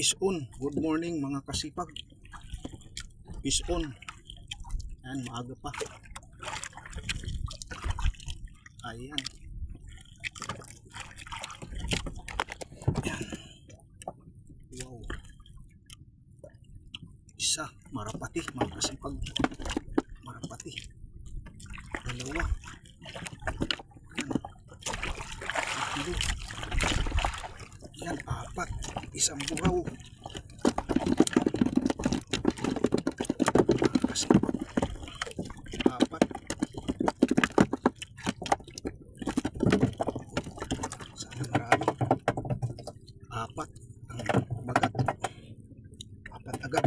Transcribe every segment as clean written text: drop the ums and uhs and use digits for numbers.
Fish on. Good morning mga kasipag. Fish on. Ayan, maaga pa. Ayan. Ayan. Wow. Isa. Marapati mga kasipag. Marapati. Dalawa. Ayan. Tatlo. Ayan, apat. Isang buraw. Apat. Sana marami. Apat ang bagat. Apat agad.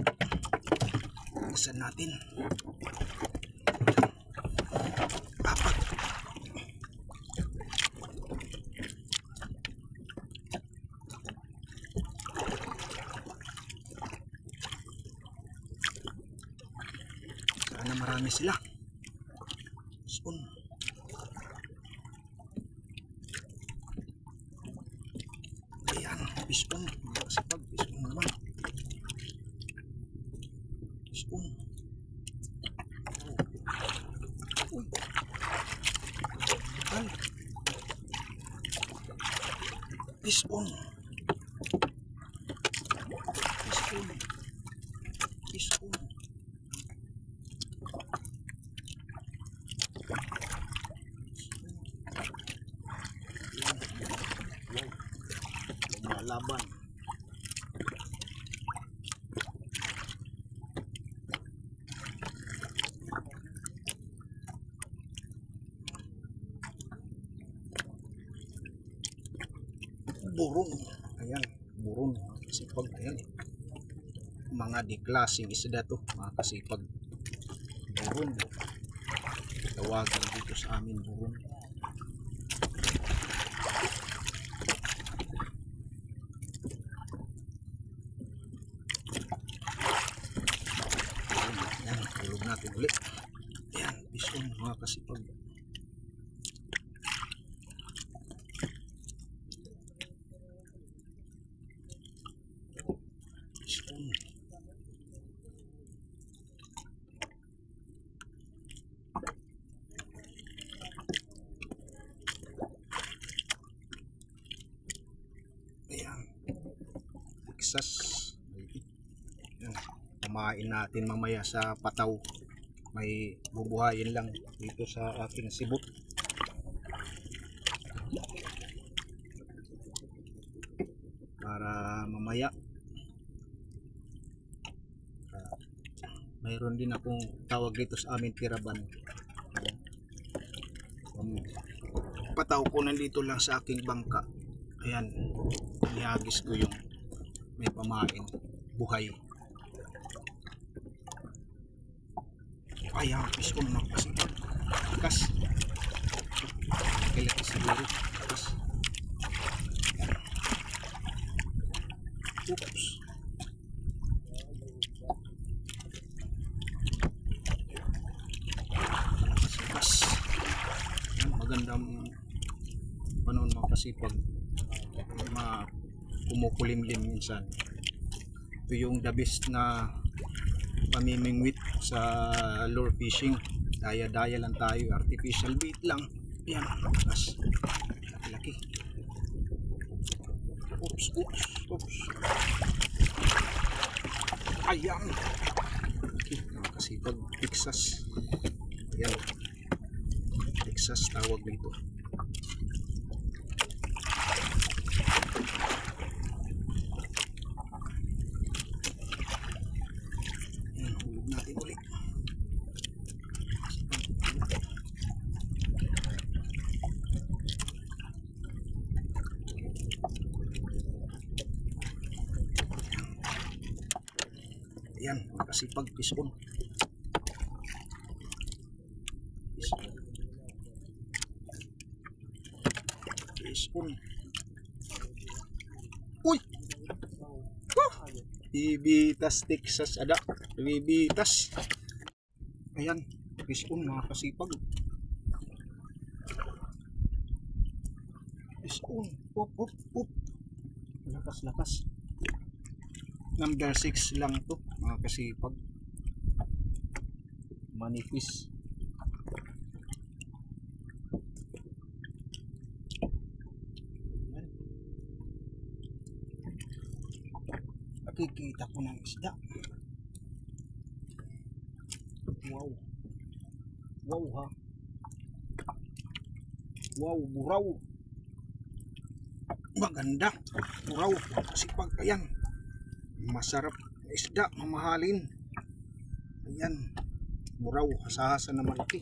Isan natin. Apat. Sana marami sila. Spoon. Ayan, spoon. Masipag, spoon naman. Spoon. Uy. Ay. Spoon. Spoon. Spoon. Laban. Burong. Ayan, burong. Kasipag. Ayan. Mga deklaseng isda to, mga kasipag. Burong. Tawagin dito sa amin burong. Ayan, tulog natin ulit. Ayan, bison mga kasipag. Bison. Ayan. Texas. Ayan. Kumain natin mamaya sa Pataw. May bubuhayin lang dito sa aking sibot. Para mamaya mayroon din akong tawag dito sa amin tiraban. Pataw ko nandito lang sa aking bangka. Ayan, ihagis ko yung may pamain buhay. Ayan, fish on na kasi kas kailangan siguro kas. Oops. Kas. Ayan, magandang panon mga kasipag. Kumukulimlim minsan. Ito yung the best na pamimingwit sa lure fishing. Daya-daya lang tayo, artificial bait lang. Ayan, mas laki-laki. Oops, oops, oops. Ayan. Okay, nakakasipag. Texas. Ayan. Texas tawag dito. Natin ulit. Ayan, makasipag fish on. Fish on. Uy! Bibitas Texas ada. Bibitas. Ayan, fish on mga kasipag. Fish on. Up, up, up. Lakas-lakas. Number 6 lang to mga kasipag. Manipis. Nakikita ko ng isda. Wow. Wow ha. Wow, buraw. Maganda. Buraw. Kasipag. Ayan. Masarap na isda. Mamahalin. Ayan. Buraw. Hasa-hasa na malaki.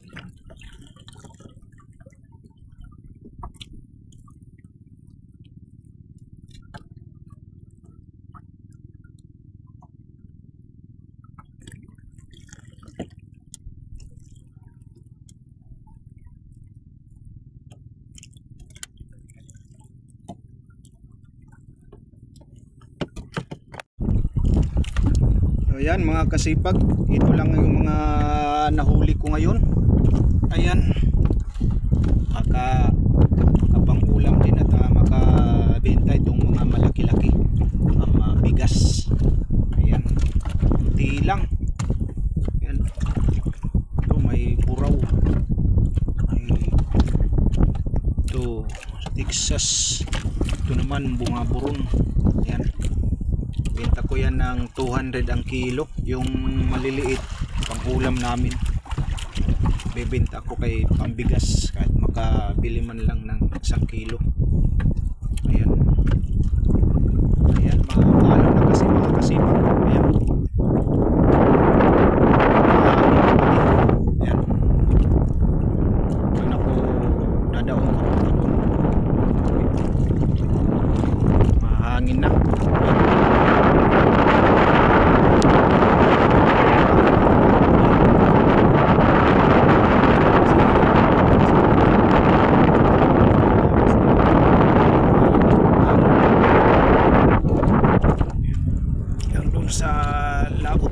Ayan mga kasipag, ito lang yung mga nahuli ko ngayon. Ayan, makapangulam din at makabenta itong mga malaki-laki bigas. Ayan, hindi lang. Ayan, ito may buraw, may ito Texas, ito naman bunga buron. Ayan, benta ko yan ng 200 ang kilo, yung maliliit pang-ulam namin. Bebenta ko kay pambigas kahit makabili man lang ng 1 kilo. Ayan. Ayan, mahalo na kasi mga kasipag. Ayan. Ayan. Doon ako dadaon ko. Mahangin na. Sa labot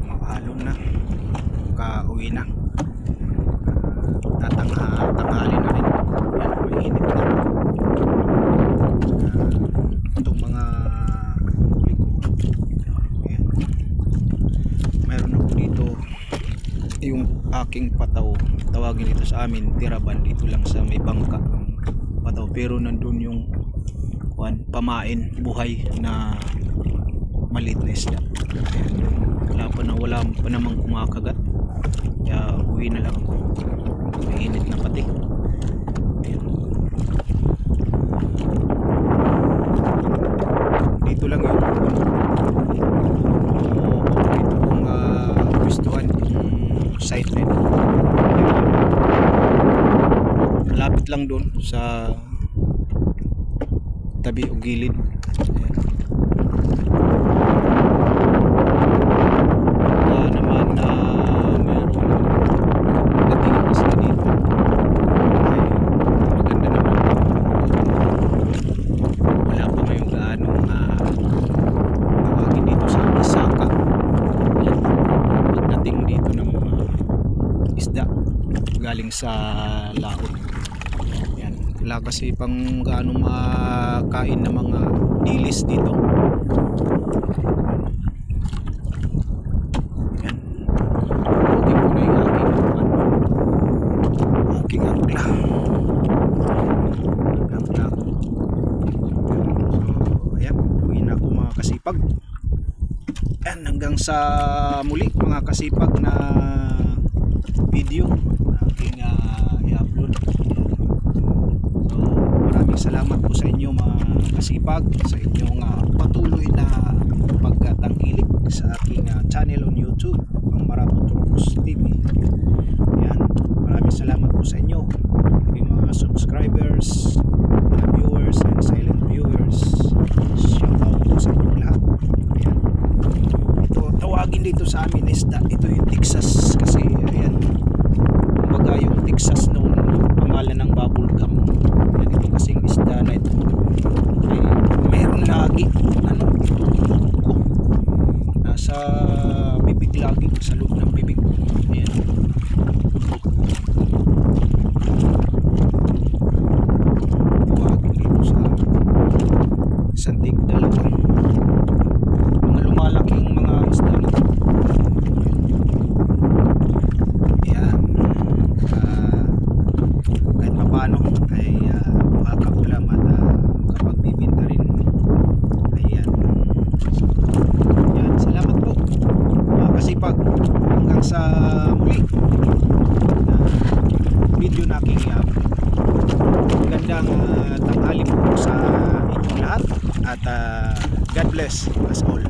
maalon na, kauwi na, tanghali na rin. Yan, mainit na itong mga huli ko. Ayan. Meron ako dito yung aking pataw, tawagin ito sa amin tiraban, dito lang sa may bangka ang pataw, pero nandun yung pamain buhay na maliit na isda. Wala pa namang kumakagat, kaya uwi na lang ako. Mainit na pati. Ayan. Dito lang yun. Dito kung gustuhan yung site na ito. Malapit lang doon sa tabi o gilid. Naman na meron dating isa dito ay maganda naman. Wala pa ngayong gaanong tawagin dito sa Isaka. Pagdating dito ng isda galing sa laot. Wala kasi pang gaano makain ng mga dilis dito. Yan. Buti ko na yung aking angkla. So, ayan. Uwi na ako mga kasipag. Yan, hanggang sa muli mga kasipag na video aking i-upload. Salamat po sa inyo mga kasipag, sa inyong patuloy na pagtangkilik sa aking channel on YouTube, ang Marabot Turcos TV. Yan, maraming salamat po sa inyo, aking mga subscribers, mga viewers and silent viewers. Shout out po sa inyo lahat. Yan. Ito, tawagin dito sa amin isda, ito yung Texas kasi ayan, kumbaga yung Texas noon, pangalan ng bubble gum. Ito kasing isda na ito ay meron lagi ito nasa bibig lagi, sa loob ng bibig. Ayan. Tawagin dito sa ano to, mga lumalaking mga isda na to. Yan. Kahit paano ay makakaulam at makapagbibinta rin. Ayan. Yan, salamat po mga kasipag, hanggang sa muli na video na aking i-upload. Magandang tanghali po sa inyong lahat at God bless us all.